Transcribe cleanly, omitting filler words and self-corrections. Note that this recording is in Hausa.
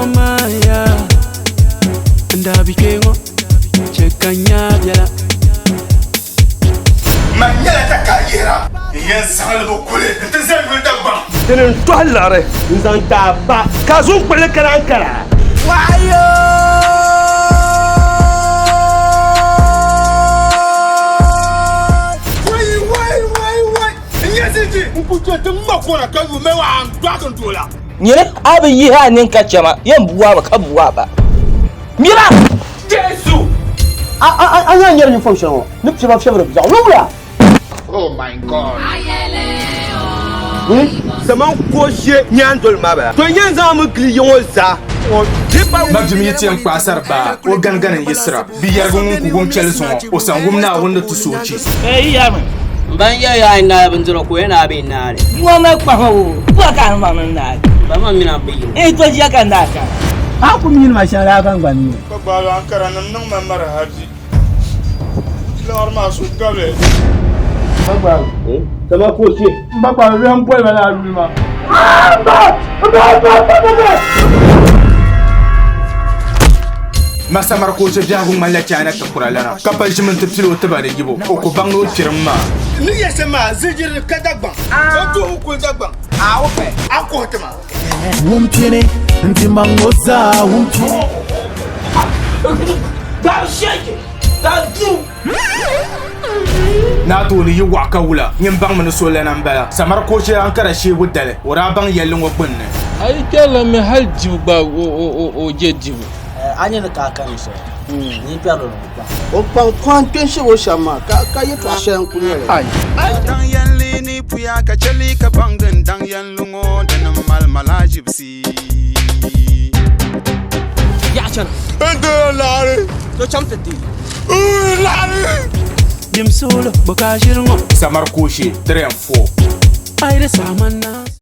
maya ndabi kengo chekanya byala manyala takayera yen sanalo kule tezembe dagba tenen to halare nzanta ba kazun kule karankara wayo wai nyasiji mputo tumakona kazu mewa angwakan tola nyere abin yi ha nin kacema yan buwa ba kabuwa ba mira Jesu an yan yar ni function ni pima fièvre bizarre lula oh my god zaman koshie nyandol maba to yan za mu kliyon za Magdum yeti pasar ba o ganganan yisra bi yargun ku gon kelson o san gumna wanda tusoci yaman ban ya ina bin zura ko yana bin na ne mu ma kwaho ba ka ma nan na ba ma mina bi to ji kan da ka ha ku min ma shara kan gwani ba an karanan nan mamar haji lor ma su gabe ba zaman koshie ba ran boy ba la luma Masamar ko je jagun mallaki ana ta kuralana kapal jimin tafsilo ta ba da gibo o ko bango firma ni yese ma zijir ka dagban o to ko dagban a o fe a ko tama wumtene ntimangoza wumtene ba shake da du na to ni yi waka wula yin bang mun so lanan bala samar ko je an kara she wudale wara bang yellin wa bunne ai kala me hal jiba o je jibu anya na ka kan so ni pelo ba o pan kwan shi wo shama ka yi to ashen kunyere ai dan yan lini puya ka chali ka bangan dan yan lungo dan mal malajibsi ya chan ende lare to chamfeti lare dim solo boka shirngo samar ko she 3 and 4 ai da samanna